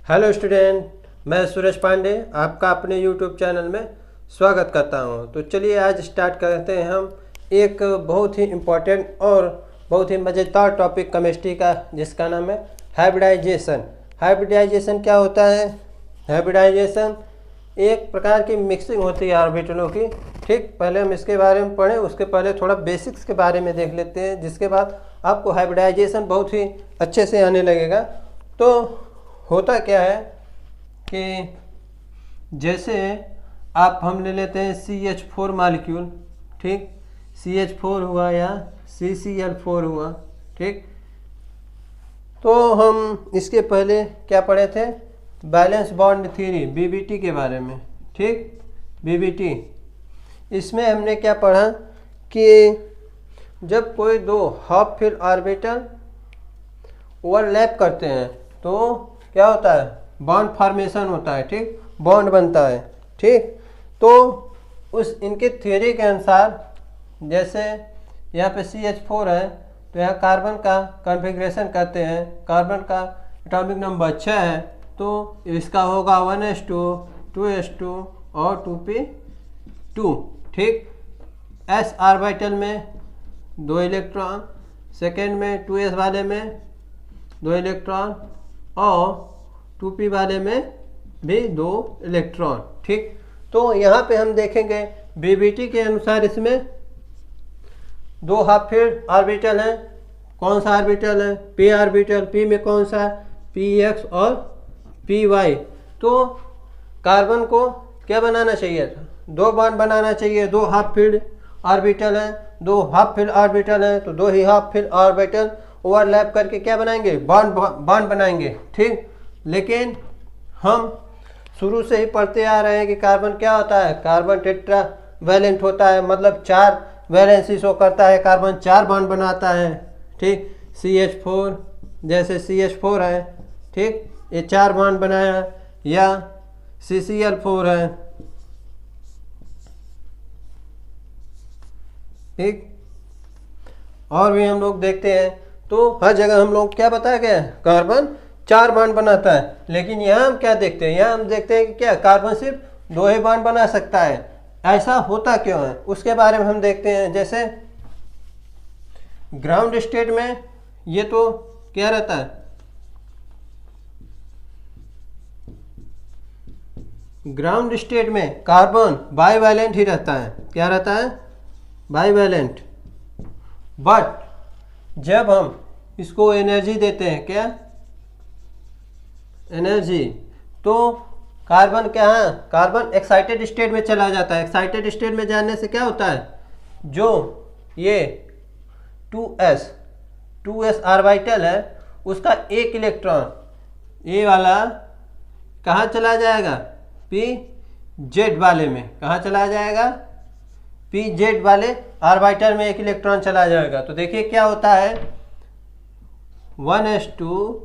Hello student, मैं सूरज पांडे आपका अपने यूट्यूब चैनल में स्वागत करता हूं। तो चलिए आज स्टार्ट करते हैं हम एक बहुत ही इम्पोर्टेंट और बहुत ही मज़ेदार टॉपिक केमिस्ट्री का, जिसका नाम है हाइब्रिडाइजेशन। हाइब्रिडाइजेशन क्या होता है? हाइब्रिडाइजेशन एक प्रकार की मिक्सिंग होती है ऑर्बिटलों की। ठीक, पहले हम इसके बारे में पढ़ें, उसके पहले थोड़ा बेसिक्स के बारे में देख लेते हैं, जिसके बाद आपको हाइब्रिडाइजेशन बहुत ही अच्छे से आने लगेगा। तो होता क्या है कि जैसे हम ले लेते हैं CH4 मालिक्यूल। ठीक, CH4 हुआ या CCl4 हुआ। ठीक, तो हम इसके पहले क्या पढ़े थे? बैलेंस बॉन्ड थ्योरी, BBT के बारे में। ठीक, BBT, इसमें हमने क्या पढ़ा कि जब कोई दो हाफ फिल ऑर्बिटल ओवरलैप करते हैं तो क्या होता है? बॉन्ड फॉर्मेशन होता है। ठीक, बॉन्ड बनता है। ठीक, तो उस इनके थ्योरी के अनुसार जैसे यहाँ पे CH4 है तो यहाँ कार्बन का कॉन्फ़िगरेशन करते हैं, कार्बन का एटॉमिक नंबर 6 है, तो इसका होगा 1s2 2s2 और 2p2। ठीक, s ऑर्बिटल में 2 इलेक्ट्रॉन, सेकेंड में 2s वाले में 2 इलेक्ट्रॉन और 2p वाले में भी 2 इलेक्ट्रॉन। ठीक, तो यहाँ पे हम देखेंगे BBT के अनुसार इसमें 2 हाफ फिल्ड ऑर्बिटल हैं। कौन सा ऑर्बिटल है? p orbital. p में कौन सा? px और py। तो कार्बन को क्या बनाना चाहिए था? 2 बॉन्ड बनाना चाहिए। 2 हाफ फिल्ड ऑर्बिटल हैं, 2 हाफ फिल्ड ऑर्बिटल हैं, तो 2 ही हाफ फिल्ड ऑर्बिटल ओवरलैप करके क्या बनाएंगे? बॉन्ड बनाएंगे। ठीक, लेकिन हम शुरू से ही पढ़ते आ रहे हैं कि कार्बन क्या होता है? कार्बन टेट्रा वैलेंट होता है, मतलब 4 वैलेंसी शो करता है। कार्बन 4 बॉन्ड बनाता है। ठीक, CH4 जैसे CH4 है, ठीक, ये 4 बॉन्ड बनाया, या CCl4 है। ठीक, और भी हम लोग देखते हैं तो हर जगह हम लोग क्या बताया गया है? कार्बन 4 बॉन्ड बनाता है। लेकिन यहाँ हम क्या देखते हैं? यहाँ हम देखते हैं कि क्या कार्बन सिर्फ 2 ही बॉन्ड बना सकता है। ऐसा होता क्यों है उसके बारे में हम देखते हैं। जैसे ग्राउंड स्टेट में ये तो क्या रहता है? ग्राउंड स्टेट में कार्बन बाईवैलेंट ही रहता है। क्या रहता है? बाईवैलेंट। बट जब हम इसको एनर्जी देते हैं, क्या एनर्जी, तो कार्बन क्या है? कार्बन एक्साइटेड स्टेट में चला जाता है। एक्साइटेड स्टेट में जाने से क्या होता है? जो ये 2s ऑर्बिटल है उसका एक इलेक्ट्रॉन ये वाला कहाँ चला जाएगा? pz वाले में। कहाँ चला जाएगा? pz वाले ऑर्बिटल में एक इलेक्ट्रॉन चला जाएगा। तो देखिए क्या होता है, 1s2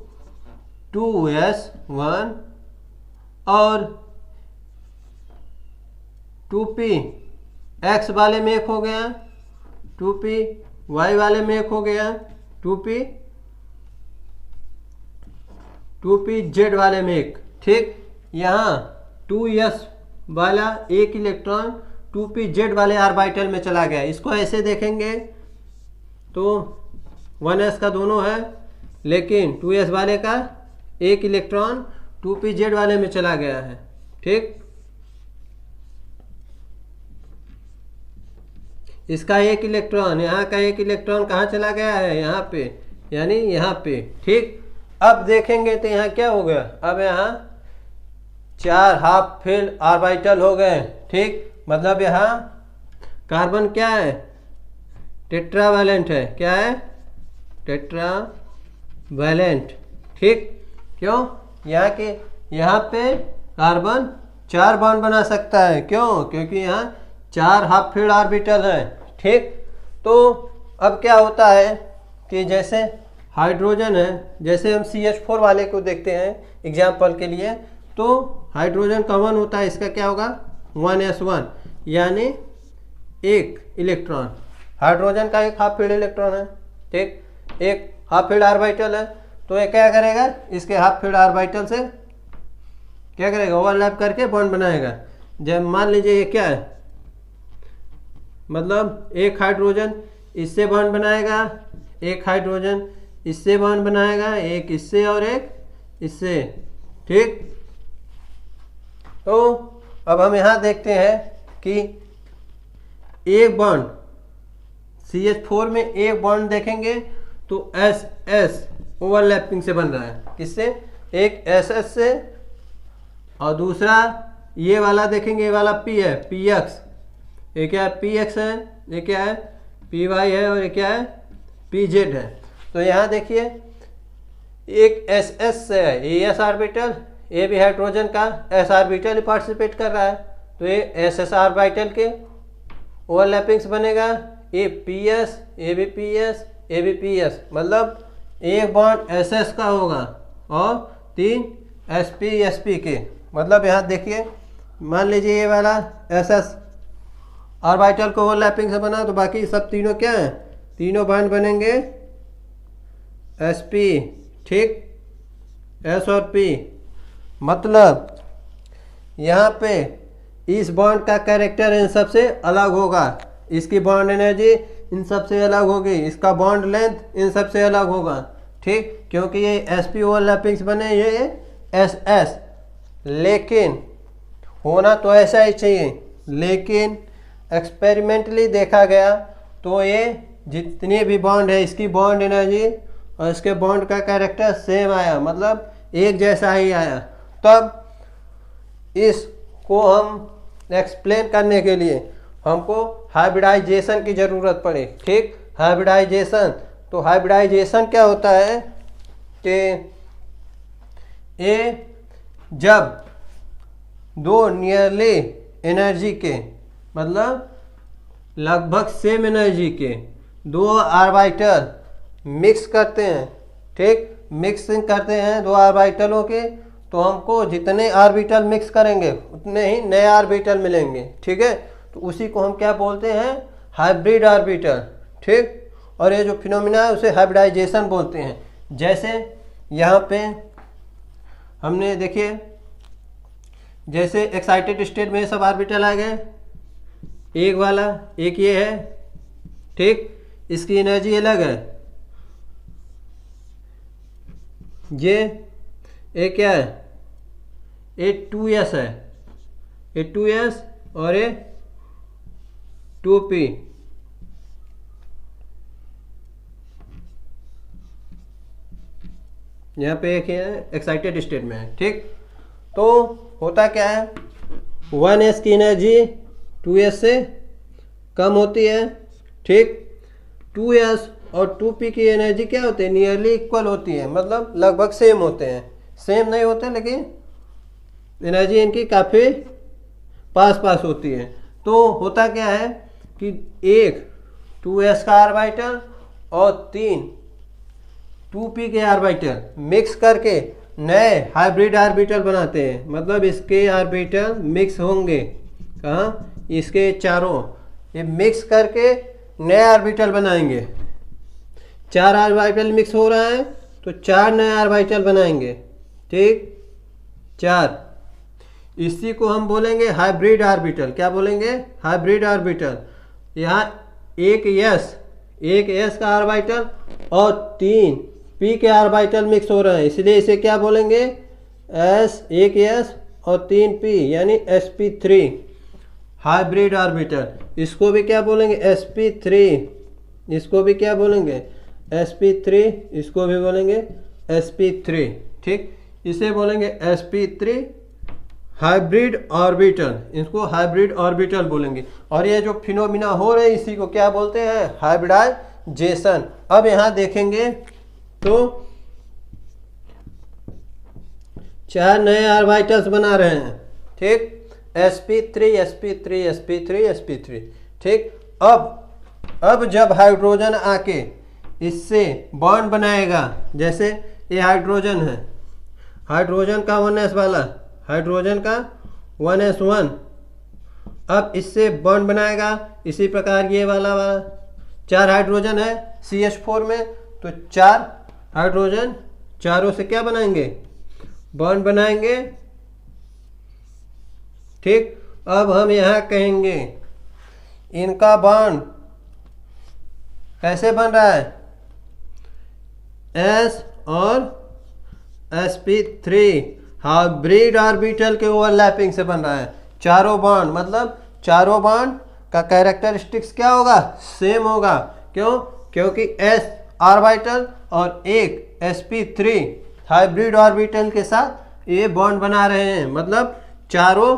2s1 और 2p x वाले में एक हो गया, 2p y वाले में एक हो गया, 2p z वाले में एक। ठीक, यहाँ 2s वाला एक इलेक्ट्रॉन 2pz वाले ऑर्बिटल में चला गया। इसको ऐसे देखेंगे तो 1s का दोनों है, लेकिन 2s वाले का एक इलेक्ट्रॉन 2pz वाले में चला गया है। ठीक, इसका एक इलेक्ट्रॉन, यहाँ का एक इलेक्ट्रॉन कहाँ चला गया है? यहाँ पे, यानी यहाँ पे। ठीक, अब देखेंगे तो यहाँ क्या हो गया? अब यहाँ 4 हाफ फिल्ड ऑर्बिटल हो गए। ठीक, मतलब यहाँ कार्बन क्या है? टेट्रावैलेंट है। क्या है? टेट्रावैलेंट। ठीक, क्यों? यहाँ पे कार्बन 4 बॉन्ड बना सकता है। क्यों? क्योंकि यहाँ 4 हाफ फिल्ड ऑर्बिटल है। ठीक, तो अब क्या होता है कि जैसे हाइड्रोजन है, जैसे हम CH4 वाले को देखते हैं एग्जाम्पल के लिए, तो हाइड्रोजन कॉमन होता है। इसका क्या होगा? 1s1, यानी एक इलेक्ट्रॉन। हाइड्रोजन का एक हाफ फील्ड इलेक्ट्रॉन है। ठीक, एक हाफ फील्ड ऑर्बिटल है, तो ये क्या करेगा? इसके हाफ फील्ड ऑर्बिटल से क्या करेगा, ओवरलैप करके बॉन्ड बनाएगा। जब मान लीजिए ये क्या है, मतलब एक हाइड्रोजन इससे बॉन्ड बनाएगा, एक हाइड्रोजन इससे बॉन्ड बनाएगा, एक इससे और एक इससे, ठीक। तो अब हम यहाँ देखते हैं कि एक बॉन्ड CH4 में एक बॉन्ड देखेंगे तो SS ओवरलैपिंग से बन रहा है, किससे, एक SS से, और दूसरा ये वाला देखेंगे, ये वाला P है, PX, ये क्या है, PX है, ये क्या है, PY है, और ये क्या है, PZ है। तो यहाँ देखिए एक SS से है, ये S ऑर्बिटल, ये भी हाइड्रोजन का S ऑर्बिटल ही पार्टिसिपेट कर रहा है, तो ये SS ऑर्बिटल के ओवरलैपिंग से बनेगा। ये PS, ये भी PS, ये भी PS, मतलब एक बॉन्ड SS का होगा और 3 SP के। मतलब यहाँ देखिए, मान लीजिए ये वाला SS ऑर्बिटल को ओवरलैपिंग से बना, तो बाकी सब तीनों क्या हैं, तीनों बॉन्ड बनेंगे SP, ठीक, S और P। मतलब यहाँ पे इस बॉन्ड का कैरेक्टर इन सब से अलग होगा, इसकी बॉन्ड एनर्जी इन सब से अलग होगी, इसका बॉन्ड लेंथ इन सब से अलग होगा, ठीक, क्योंकि ये SP ओवरलैपिंग्स बने, ये SS। लेकिन होना तो ऐसा ही चाहिए, लेकिन एक्सपेरिमेंटली देखा गया तो ये जितनी भी बॉन्ड है, इसकी बॉन्ड एनर्जी और इसके बॉन्ड का कैरेक्टर सेम आया, मतलब एक जैसा ही आया। तब इसको हम एक्सप्लेन करने के लिए हमको हाइब्रिडाइजेशन की ज़रूरत पड़ी, ठीक, हाइब्रिडाइजेशन। तो हाइब्रिडाइजेशन क्या होता है कि ये जब दो नियरली एनर्जी के, मतलब लगभग सेम एनर्जी के दो ऑर्बिटल मिक्स करते हैं, ठीक, मिक्सिंग करते हैं दो ऑर्बिटलों के, तो हमको जितने ऑर्बिटल मिक्स करेंगे उतने ही नए ऑर्बिटल मिलेंगे, ठीक है। तो उसी को हम क्या बोलते हैं, हाइब्रिड ऑर्बिटल, ठीक। और ये जो फिनोमिना है उसे हाइब्रिडाइजेशन बोलते हैं। जैसे यहाँ पे हमने देखिए, जैसे एक्साइटेड स्टेट में सब ऑर्बिटल आ गए, एक वाला एक ये है, ठीक, इसकी एनर्जी अलग है, ये क्या है, ये 2s है, ये 2s और ये 2p। यहाँ पे एक है एक्साइटेड स्टेट में है, ठीक। तो होता क्या है, 1s की एनर्जी 2s से कम होती है, ठीक। 2s और 2p की एनर्जी क्या होती है, नियरली इक्वल होती है, मतलब लगभग सेम होते हैं, सेम नहीं होते लेकिन एनर्जी इनकी काफ़ी पास पास होती है। तो होता क्या है कि एक 2s का ऑर्बिटल और 3 2p के ऑर्बिटल मिक्स करके नए हाइब्रिड ऑर्बिटल बनाते हैं, मतलब इसके ऑर्बिटल मिक्स होंगे, कहाँ, इसके चारों, ये मिक्स करके नए ऑर्बिटल बनाएंगे। 4 ऑर्बिटल मिक्स हो रहा है तो 4 नए ऑर्बिटल बनाएंगे, ठीक, 4। इसी को हम बोलेंगे हाइब्रिड ऑर्बिटल। क्या बोलेंगे, हाइब्रिड ऑर्बिटल। यहाँ एक एस का ऑर्बिटल और 3 पी के ऑर्बिटल मिक्स हो रहे हैं, इसलिए इसे क्या बोलेंगे, एक एस और 3 पी, यानी sp3 हाइब्रिड ऑर्बिटल। इसको भी क्या बोलेंगे, sp3, इसको भी क्या बोलेंगे, sp3, इसको भी बोलेंगे sp3, ठीक, इसे बोलेंगे sp3 हाइब्रिड ऑर्बिटल, इसको हाइब्रिड ऑर्बिटल बोलेंगे। और ये जो फिनोमिना हो रहे हैं इसी को क्या बोलते हैं, हाइब्रिडाइजेशन। अब यहाँ देखेंगे तो 4 नए ऑर्बिटल्स बना रहे हैं, ठीक, sp3 sp3 sp3 sp3, ठीक। अब जब हाइड्रोजन आके इससे बॉन्ड बनाएगा, जैसे ये हाइड्रोजन है, हाइड्रोजन का 1s वाला, हाइड्रोजन का 1s1, अब इससे बॉन्ड बनाएगा, इसी प्रकार ये वाला 4 हाइड्रोजन है CH4 में, तो 4 हाइड्रोजन चारों से क्या बनाएंगे, बॉन्ड बनाएंगे ठीक, अब हम यहाँ कहेंगे इनका बॉन्ड कैसे बन रहा है, S और sp3 हाइब्रिड ऑर्बिटल के ओवरलैपिंग से बन रहा है। चारों बॉन्ड मतलब चारों बॉन्ड का कैरेक्टरिस्टिक्स क्या होगा, सेम होगा। क्यों, क्योंकि s ऑर्बिटल और एक sp3 हाइब्रिड ऑर्बिटल के साथ ये बॉन्ड बना रहे हैं। मतलब चारों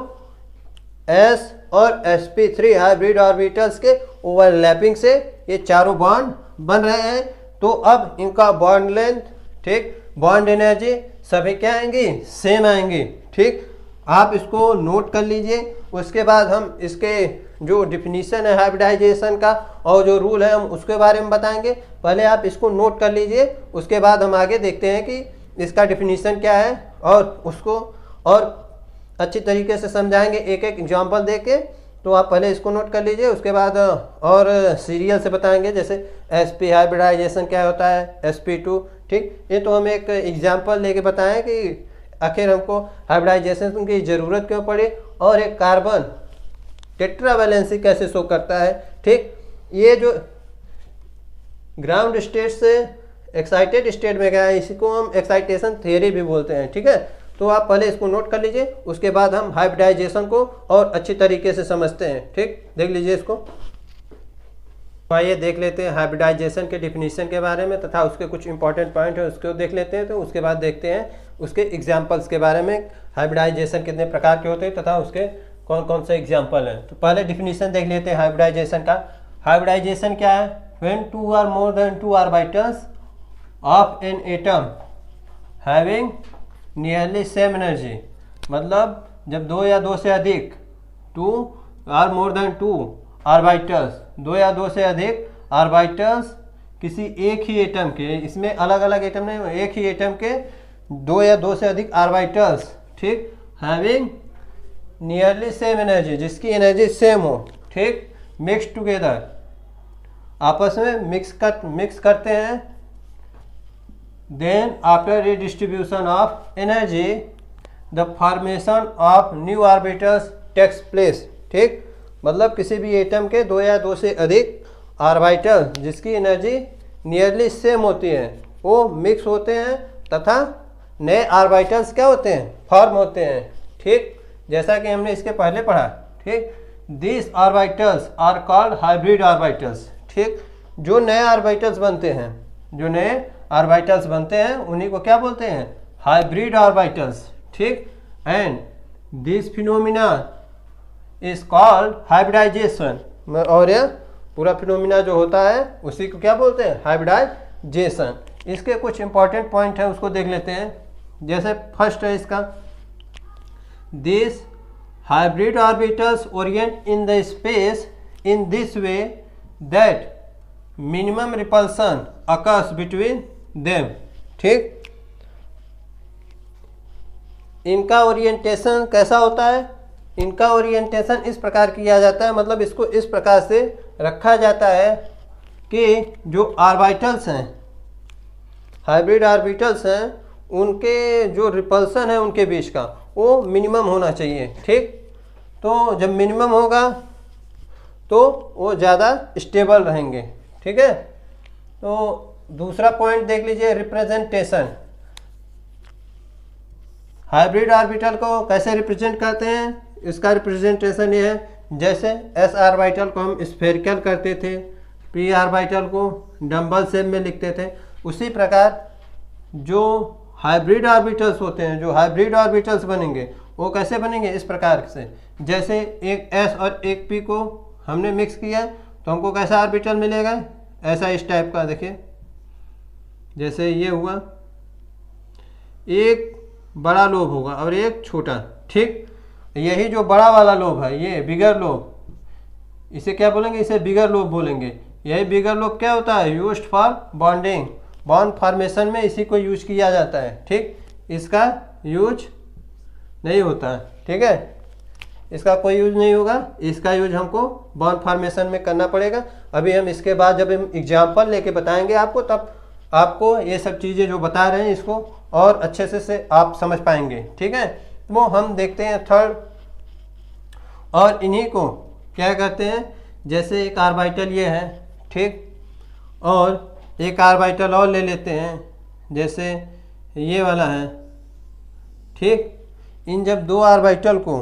s और sp3 हाइब्रिड ऑर्बिटल्स के ओवरलैपिंग से ये चारों बॉन्ड बन रहे हैं। तो अब इनका बॉन्ड लेंथ, ठीक, बॉन्ड एनर्जी सभी क्या आएंगी, सेम आएंगी। ठीक, आप इसको नोट कर लीजिए। उसके बाद हम इसके जो डिफिनीशन है हाइब्रिडाइजेशन का और जो रूल है हम उसके बारे में बताएंगे। पहले आप इसको नोट कर लीजिए, उसके बाद हम आगे देखते हैं कि इसका डिफिनीशन क्या है और उसको और अच्छी तरीके से समझाएंगे एक एक एग्जाम्पल देके। तो आप पहले इसको नोट कर लीजिए, उसके बाद और सीरियल से बताएंगे, जैसे sp हाइब्रिडाइजेशन क्या होता है, sp2। ठीक, ये तो हम एक एग्जाम्पल लेके बताएं कि आखिर हमको हाइब्रिडाइजेशन की ज़रूरत क्यों पड़ी और एक कार्बन टेट्रावैलेंसी कैसे शो करता है। ठीक, ये जो ग्राउंड स्टेट से एक्साइटेड स्टेट में गया है, इसी को हम एक्साइटेशन थ्योरी भी बोलते हैं। ठीक है, तो आप पहले इसको नोट कर लीजिए, उसके बाद हम हाइब्रिडाइजेशन को और अच्छी तरीके से समझते हैं। ठीक, देख लीजिए इसको। आइए देख लेते हैं हाइब्रिडाइजेशन के डिफिनीशन के बारे में तथा उसके कुछ इंपॉर्टेंट पॉइंट है उसको देख लेते हैं। तो उसके बाद देखते हैं उसके एग्जाम्पल्स के बारे में, हाइब्रिडाइजेशन कितने प्रकार के होते हैं तथा उसके कौन कौन से एग्जाम्पल हैं। तो पहले डिफिनीशन देख लेते हैं हाइब्रिडाइजेशन का। हाइब्रिडाइजेशन क्या है, when two or more than two orbitals of an atom having nearly same energy. मतलब जब दो या दो से अधिक, two or more than two orbitals, दो या दो से अधिक ऑर्बिटल्स किसी एक ही एटम के, इसमें अलग अलग एटम नहीं, एक ही एटम के दो या दो से अधिक ऑर्बिटल्स, ठीक, हैविंग नियरली सेम एनर्जी, जिसकी एनर्जी सेम हो, ठीक, मिक्स टुगेदर, आपस में मिक्स करते हैं। Then after redistribution of energy the formation of new orbitals takes place. ठीक, मतलब किसी भी एटम के दो या दो से अधिक ऑर्बिटल जिसकी एनर्जी नियरली सेम होती है वो मिक्स होते हैं तथा नए ऑर्बिटल्स क्या होते हैं, फॉर्म होते हैं। ठीक, जैसा कि हमने इसके पहले पढ़ा। ठीक, this orbitals are called hybrid orbitals. ठीक, जो नए ऑर्बिटल्स बनते हैं, जो नए ऑर्बिटल्स बनते हैं उन्हीं को क्या बोलते हैं, हाइब्रिड ऑर्बिटल्स। ठीक, and this phenomena is called hybridisation. और यह पूरा फिनोमिना जो होता है उसी को क्या बोलते हैं, हाइब्रिडाइजेशन। इसके कुछ इंपॉर्टेंट पॉइंट है उसको देख लेते हैं। जैसे फर्स्ट है इसका, this hybrid orbitals Orient in the space in this way that minimum repulsion occurs between them. ठीक, इनका ओरिएंटेशन कैसा होता है, इनका ओरिएंटेशन इस प्रकार किया जाता है, मतलब इसको इस प्रकार से रखा जाता है कि जो ऑर्बिटल्स हैं, हाइब्रिड ऑर्बिटल्स हैं, उनके जो रिपल्सन है उनके बीच का वो मिनिमम होना चाहिए। ठीक, तो जब मिनिमम होगा तो वो ज़्यादा स्टेबल रहेंगे। ठीक है, तो दूसरा पॉइंट देख लीजिए, रिप्रेजेंटेशन। हाइब्रिड ऑर्बिटल को कैसे रिप्रेजेंट करते हैं, इसका रिप्रेजेंटेशन ये है, जैसे एस ऑर्बिटल को हम स्फेरिकल करते थे, पी ऑर्बिटल को डंबल शेप में लिखते थे, उसी प्रकार जो हाइब्रिड ऑर्बिटल्स होते हैं, जो हाइब्रिड ऑर्बिटल्स बनेंगे वो कैसे बनेंगे, इस प्रकार से। जैसे एक एस और एक पी को हमने मिक्स किया तो हमको कैसा ऑर्बिटल मिलेगा, ऐसा इस टाइप का। देखिए जैसे ये हुआ, एक बड़ा लोब होगा और एक छोटा। ठीक, यही जो बड़ा वाला लोब है ये बिगर लोब, इसे क्या बोलेंगे, इसे बिगर लोब बोलेंगे। यही बिगर लोब क्या होता है, used for bonding, bond formation में इसी को यूज किया जाता है। ठीक, इसका यूज नहीं होता है। ठीक है, इसका कोई यूज नहीं होगा, इसका यूज हमको बॉन्ड फॉर्मेशन में करना पड़ेगा। अभी हम इसके बाद जब हम एग्जाम्पल लेके बताएंगे आपको, तब आपको ये सब चीज़ें जो बता रहे हैं इसको और अच्छे से आप समझ पाएंगे। ठीक है, वो हम देखते हैं थर्ड और इन्हीं को क्या कहते हैं, जैसे एक ऑर्बिटल ये है, ठीक, और एक ऑर्बिटल और ले लेते हैं, जैसे ये वाला है, ठीक। इन जब दो ऑर्बिटल को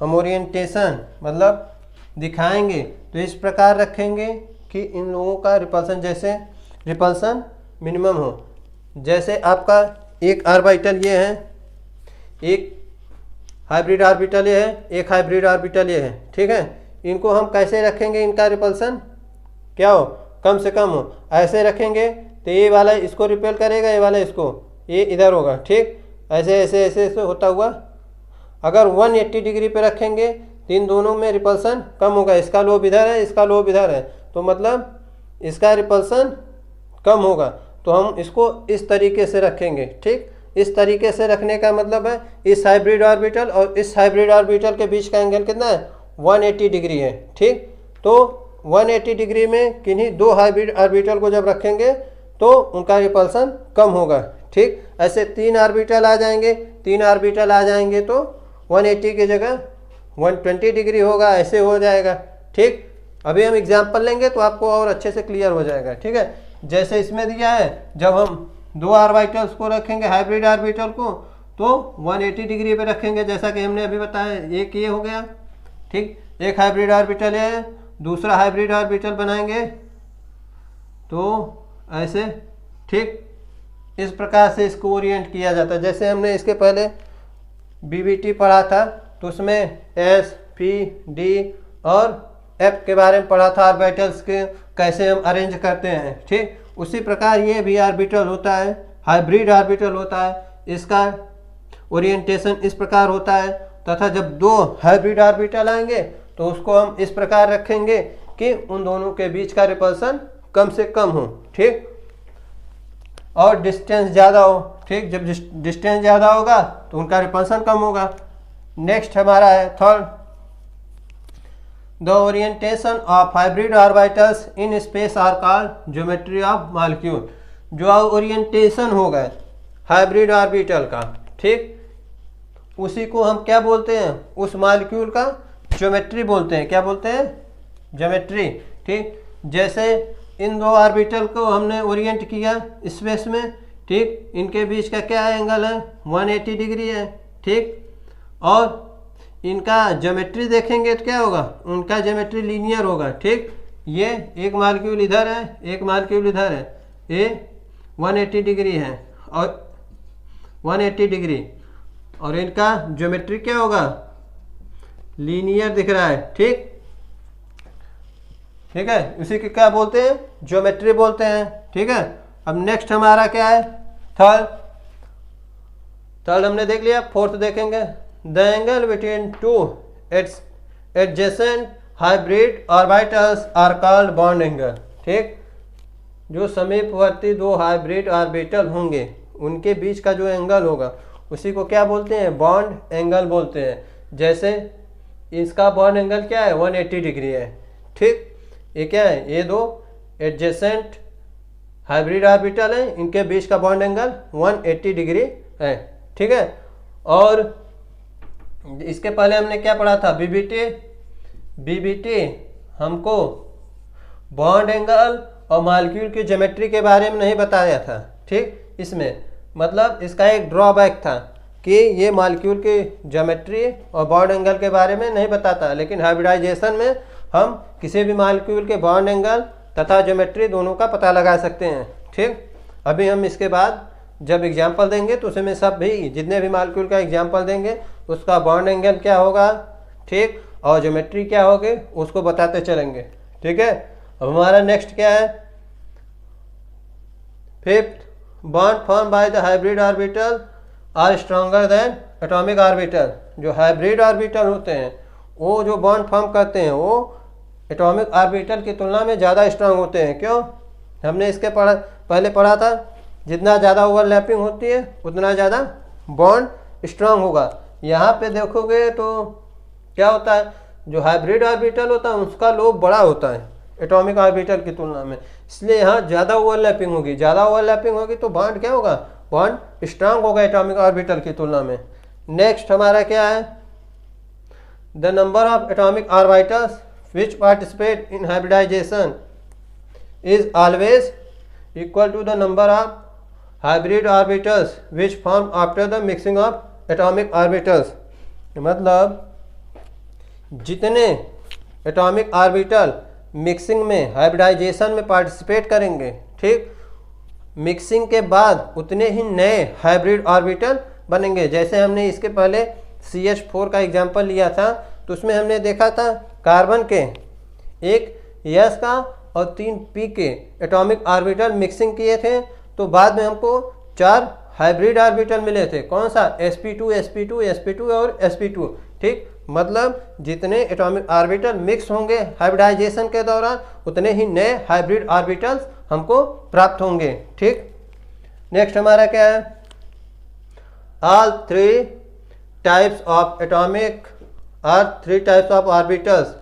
हम ओरिएंटेशन मतलब दिखाएंगे तो इस प्रकार रखेंगे कि इन लोगों का रिपल्सन जैसे रिपल्सन मिनिमम हो। जैसे आपका एक ऑर्बिटल ये है, एक हाइब्रिड ऑर्बिटल ये है, एक हाइब्रिड ऑर्बिटल ये है, ठीक है। इनको हम कैसे रखेंगे, इनका रिपल्सन क्या हो, कम से कम हो। ऐसे रखेंगे तो ये वाला इसको रिपेल करेगा, ये वाला इसको, ये इधर होगा, ठीक। ऐसे ऐसे ऐसे ऐसे होता हुआ अगर 180 डिग्री पे रखेंगे तो इन दोनों में रिपल्सन कम होगा। इसका लोब इधर है, इसका लोब इधर है, तो मतलब इसका रिपल्सन कम होगा। तो हम इसको इस तरीके से रखेंगे, ठीक। इस तरीके से रखने का मतलब है इस हाइब्रिड ऑर्बिटल और इस हाइब्रिड ऑर्बिटल के बीच का एंगल कितना है, 180 डिग्री है, ठीक। तो 180 डिग्री में किन्हीं दो हाइब्रिड ऑर्बिटल को जब रखेंगे तो उनका रिपल्सन कम होगा, ठीक। ऐसे तीन ऑर्बिटल आ जाएंगे, तीन ऑर्बिटल आ जाएंगे तो 180 की जगह 120 डिग्री होगा, ऐसे हो जाएगा, ठीक। अभी हम एग्जांपल लेंगे तो आपको और अच्छे से क्लियर हो जाएगा, ठीक है। जैसे इसमें दिया है, जब हम दो ऑर्बिटल्स को रखेंगे हाइब्रिड ऑर्बिटल को तो 180 डिग्री पे रखेंगे, जैसा कि हमने अभी बताया। एक ये हो गया, ठीक, एक हाइब्रिड ऑर्बिटल है, दूसरा हाइब्रिड ऑर्बिटल बनाएंगे तो ऐसे, ठीक। इस प्रकार से इसको ओरिएंट किया जाता है। जैसे हमने इसके पहले बीबीटी पढ़ा था तो उसमें एस, पी, डी और एफ के बारे में पढ़ा था, ऑर्बिटल्स के कैसे हम अरेंज करते हैं, ठीक। उसी प्रकार ये भी ऑर्बिटल होता है, हाइब्रिड ऑर्बिटल होता है, इसका ओरिएंटेशन इस प्रकार होता है। तथा जब दो हाइब्रिड ऑर्बिटल आएंगे तो उसको हम इस प्रकार रखेंगे कि उन दोनों के बीच का रिपल्सन कम से कम हो, ठीक, और डिस्टेंस ज़्यादा हो, ठीक। जब डिस्टेंस ज़्यादा होगा तो उनका रिपल्सन कम होगा। नेक्स्ट हमारा है third, the orientation of hybrid orbitals in space are called geometry of molecule. जो ओरिएंटेशन होगा हाइब्रिड ऑर्बिटल का, ठीक, उसी को हम क्या बोलते हैं, उस मॉलिक्यूल का ज्योमेट्री बोलते हैं। क्या बोलते हैं, ज्योमेट्री, ठीक। जैसे इन दो ऑर्बिटल को हमने ओरिएंट किया स्पेस में, ठीक, इनके बीच का क्या एंगल है, 180 डिग्री है, ठीक। और इनका ज्योमेट्री देखेंगे तो क्या होगा, उनका ज्योमेट्री लीनियर होगा, ठीक। ये एक मॉलिक्यूल इधर है, एक मॉलिक्यूल इधर है, ये 180 डिग्री है और 180 डिग्री, और इनका ज्योमेट्री क्या होगा, लीनियर दिख रहा है, ठीक, ठीक है। उसी के क्या बोलते हैं, ज्योमेट्री बोलते हैं, ठीक है। अब नेक्स्ट हमारा क्या है, थर्ड हमने देख लिया। फोर्थ देखेंगे, the angle between two its adjacent hybrid orbitals are called bond angle, ठीक। जो समीपवर्ती दो हाइब्रिड ऑर्बिटल होंगे उनके बीच का जो एंगल होगा उसी को क्या बोलते हैं, बॉन्ड एंगल बोलते हैं। जैसे इसका बॉन्ड एंगल क्या है, 180 डिग्री है, ठीक। ये क्या है, ये दो एडजेसेंट हाइब्रिड ऑर्बिटल है, इनके बीच का बॉन्ड एंगल 180 डिग्री है, ठीक है। और इसके पहले हमने क्या पढ़ा था, बीबीटी हमको बॉन्ड एंगल और मॉलिक्यूल की ज्योमेट्री के बारे में नहीं बताया था, ठीक। इसमें मतलब इसका एक ड्रॉबैक था कि ये मॉलिक्यूल की ज्योमेट्री और बॉन्ड एंगल के बारे में नहीं बताता, लेकिन हाइब्रिडाइजेशन में हम किसी भी मॉलिक्यूल के बॉन्ड एंगल तथा ज्योमेट्री दोनों का पता लगा सकते हैं, ठीक। अभी हम इसके बाद जब एग्जाम्पल देंगे तो उसमें सब भी जितने भी मॉलिक्यूल का एग्जाम्पल देंगे उसका बॉन्ड एंगल क्या होगा, ठीक, और ज्योमेट्री क्या होगी उसको बताते चलेंगे, ठीक है। अब हमारा नेक्स्ट क्या है, fifth, bond form by the hybrid orbital are stronger than atomic orbital. जो हाइब्रिड ऑर्बिटल होते हैं वो जो बॉन्ड फॉर्म करते हैं वो एटॉमिक ऑर्बिटल की तुलना में ज़्यादा स्ट्रांग होते हैं। क्यों, हमने इसके पहले पढ़ा था, जितना ज़्यादा ओवरलैपिंग होती है उतना ज़्यादा बॉन्ड स्ट्रांग होगा। यहाँ पे देखोगे तो क्या होता है, जो हाइब्रिड ऑर्बिटल होता है उसका लोब बड़ा होता है एटॉमिक ऑर्बिटल की तुलना में, इसलिए यहाँ ज़्यादा ओवरलैपिंग होगी। ज़्यादा ओवरलैपिंग होगी तो बॉन्ड क्या होगा, बॉन्ड स्ट्रांग होगा एटॉमिक ऑर्बिटल की तुलना में। नेक्स्ट हमारा क्या है, the number of atomic orbitals which participate in hybridisation is always equal to the number of hybrid orbitals which form after the mixing of atomic orbitals। मतलब जितने atomic orbital mixing में hybridisation में participate करेंगे, ठीक, mixing के बाद उतने ही नए हाइब्रिड ऑर्बिटल बनेंगे। जैसे हमने इसके पहले CH4 का एग्जांपल लिया था, तो उसमें हमने देखा था कार्बन के एक S का और 3 P के एटॉमिक ऑर्बिटल मिक्सिंग किए थे, तो बाद में हमको 4 हाइब्रिड ऑर्बिटल मिले थे। कौन सा? sp2 sp2 sp2 और sp2। ठीक, मतलब जितने एटॉमिक ऑर्बिटल मिक्स होंगे हाइब्रिडाइजेशन के दौरान उतने ही नए हाइब्रिड ऑर्बिटल्स हमको प्राप्त होंगे। ठीक, नेक्स्ट हमारा क्या है? All 3 types of atomic are 3 types of orbitals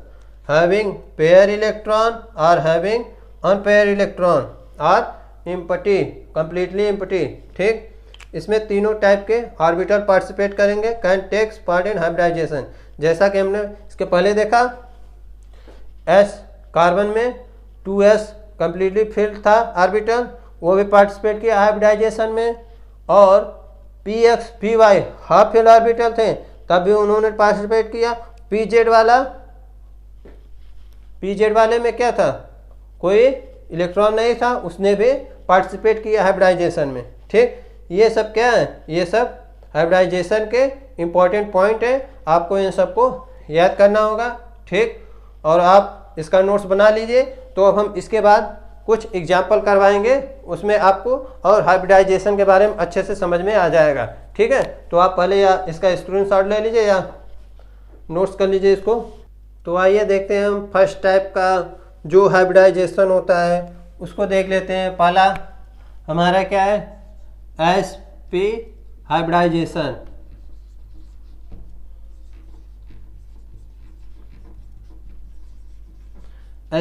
having pair electron or having unpair electron or empty, completely empty। ठीक, इसमें तीनों टाइप के ऑर्बिटल पार्टिसिपेट करेंगे, can takes part in hybridisation. जैसा कि हमने इसके पहले देखा, S कार्बन में 2s completely filled था ऑर्बिटल, वो भी पार्टिसिपेट किया हाइब्रिडाइजेशन में, और px py half fill orbital थे, तब भी उन्होंने पार्टिसिपेट किया। pz वाले में क्या था? कोई इलेक्ट्रॉन नहीं था, उसने भी पार्टिसिपेट किया हाइब्रिडाइजेशन में। ठीक, ये सब क्या है? ये सब हाइब्रिडाइजेशन के इम्पॉर्टेंट पॉइंट है, आपको इन सबको याद करना होगा। ठीक, और आप इसका नोट्स बना लीजिए। तो अब हम इसके बाद कुछ एग्जाम्पल करवाएंगे, उसमें आपको और हाइब्रिडाइजेशन के बारे में अच्छे से समझ में आ जाएगा। ठीक है, तो आप पहले या इसका स्क्रीनशॉट ले लीजिए या नोट्स कर लीजिए इसको। तो आइए देखते हैं हम फर्स्ट टाइप का जो हाइब्रिडाइजेशन होता है उसको देख लेते हैं। पहला हमारा क्या है? sp hybridisation.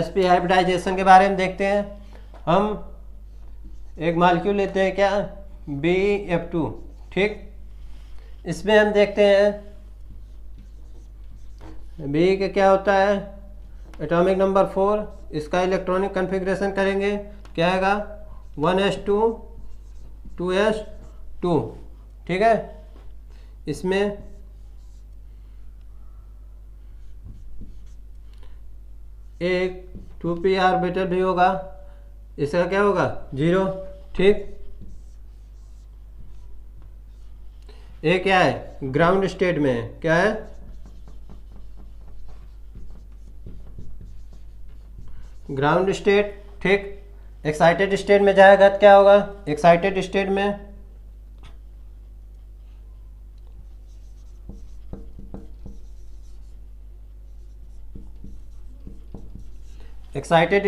sp हाइब्रिडाइजेशन के बारे में देखते हैं। हम एक मॉलिक्यूल लेते हैं, क्या? BF2। ठीक, इसमें हम देखते हैं बी के क्या होता है? Atomic number 4। इसका इलेक्ट्रॉनिक कन्फिग्रेशन करेंगे, क्या आएगा? 1s2 2s2। ठीक है, इसमें एक 2p ऑर्बिटल भी होगा, इसका क्या होगा? 0। ठीक, ये क्या है? ग्राउंड स्टेट में है, क्या है? Ground state. ठीक, एक्साइटेड स्टेट में जाएगा तो क्या होगा? एक्साइटेड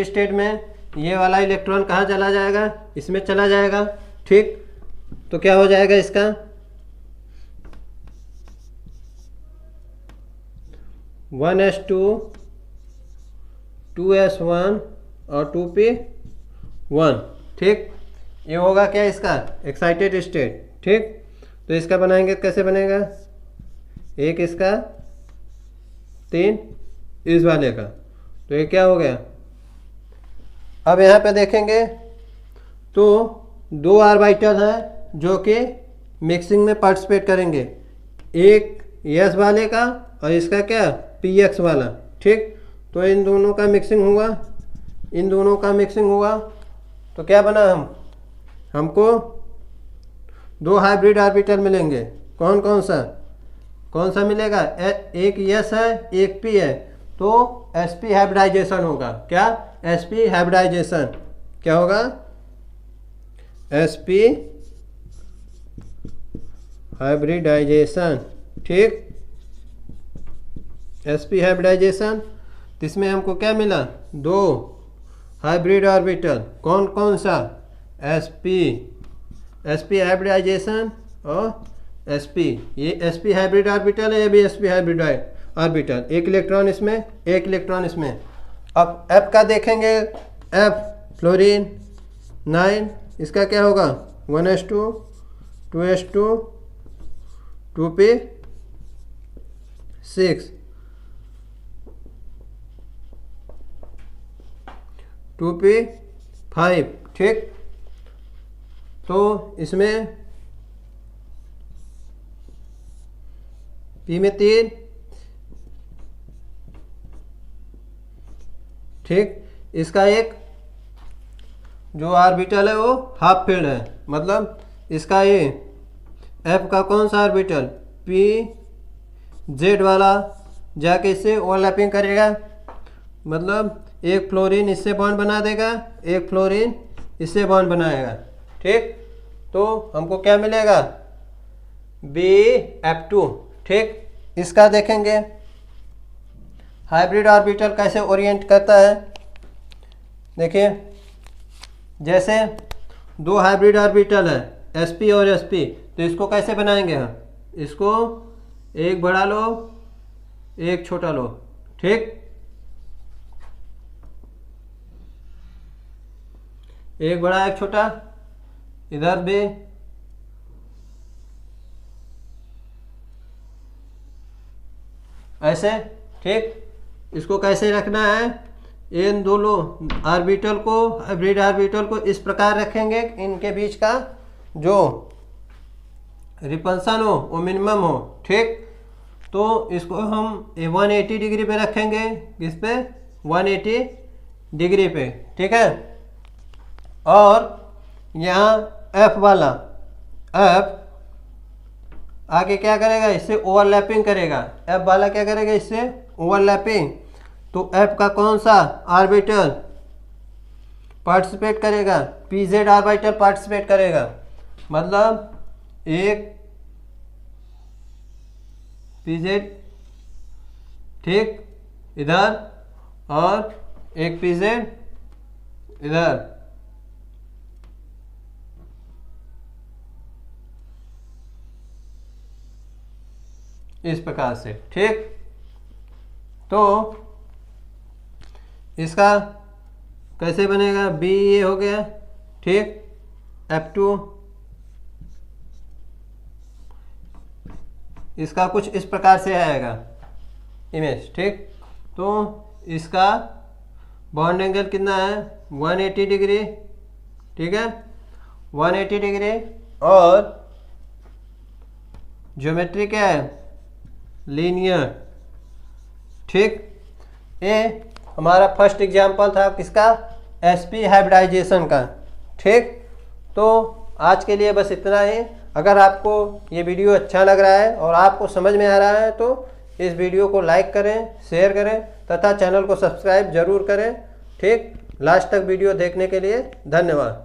स्टेट में ये वाला इलेक्ट्रॉन कहाँ चला जाएगा? इसमें चला जाएगा। ठीक, तो क्या हो जाएगा इसका? 1s2 2s1 और 2p1। ठीक, ये होगा क्या इसका? Excited state. ठीक, तो इसका बनाएंगे, कैसे बनेगा? एक इसका, 3 इस वाले का, तो ये क्या हो गया? अब यहाँ पे देखेंगे तो 2 ऑर्बिटल हैं जो कि मिक्सिंग में पार्टिसिपेट करेंगे, एक s वाले का और इसका क्या? px वाला। ठीक, तो इन दोनों का मिक्सिंग हुआ, तो क्या बना? हमको 2 हाइब्रिड ऑर्बिटल मिलेंगे। कौन कौन सा मिलेगा? एक s है, एक p है, तो sp हाइब्रिडाइजेशन होगा। क्या? sp hybridisation. क्या होगा? sp hybridisation. ठीक, sp हाइब्रिडाइजेशन। तो इसमें हमको क्या मिला? 2 हाइब्रिड ऑर्बिटल। कौन सा? sp हाइब्रिडाइजेशन और sp। ये sp हाइब्रिड ऑर्बिटल है, ये भी sp हाइब्रिड ऑर्बिटल। एक इलेक्ट्रॉन इसमें, एक इलेक्ट्रॉन इसमें। अब f का देखेंगे, f फ्लोरीन 9, इसका क्या होगा? 1s2 2s2 2p6। 2p5, ठीक। तो इसमें p में 3, ठीक। इसका एक जो ऑर्बिटल है वो हाफ फील्ड है, मतलब इसका ये f का कौन सा ऑर्बिटल p z वाला जाके इससे ओवरलैपिंग करेगा, मतलब एक फ्लोरीन इससे बॉन्ड बना देगा, एक फ्लोरीन इससे बॉन्ड बनाएगा, ठीक। तो हमको क्या मिलेगा Bf2, ठीक। इसका देखेंगे हाइब्रिड ऑर्बिटल कैसे ओरिएंट करता है। देखिए, जैसे दो हाइब्रिड ऑर्बिटल है sp और sp, तो इसको कैसे बनाएंगे हम, इसको एक बड़ा लो एक छोटा लो, ठीक। एक बड़ा एक छोटा, इधर भी ऐसे, ठीक। इसको कैसे रखना है, इन दोनों ऑर्बिटल को, हाइब्रिड ऑर्बिटल को इस प्रकार रखेंगे, इनके बीच का जो रिपल्सन हो वो मिनिमम हो, ठीक। तो इसको हम 180 डिग्री पे रखेंगे, किस पे 180 डिग्री पे, ठीक है। और यहाँ F वाला, F आगे क्या करेगा, इससे ओवरलैपिंग करेगा, F वाला क्या करेगा, इससे ओवरलैपिंग। तो F का कौन सा ऑर्बिटल पार्टिसिपेट करेगा, pz ऑर्बिटल पार्टिसिपेट करेगा, मतलब एक pz, ठीक, इधर, और एक pz इधर, इस प्रकार से, ठीक। तो इसका कैसे बनेगा, B ये हो गया, ठीक, F2 इसका कुछ इस प्रकार से आएगा इमेज, ठीक। तो इसका बॉन्ड एंगल कितना है 180 डिग्री, ठीक है, 180 डिग्री। और ज्योमेट्री क्या है, लीनियर, ठीक। ये हमारा फर्स्ट एग्जाम्पल था किसका, sp हाइब्रिडाइजेशन का, ठीक। तो आज के लिए बस इतना ही। अगर आपको ये वीडियो अच्छा लग रहा है और आपको समझ में आ रहा है तो इस वीडियो को लाइक करें, शेयर करें तथा चैनल को सब्सक्राइब जरूर करें, ठीक। लास्ट तक वीडियो देखने के लिए धन्यवाद।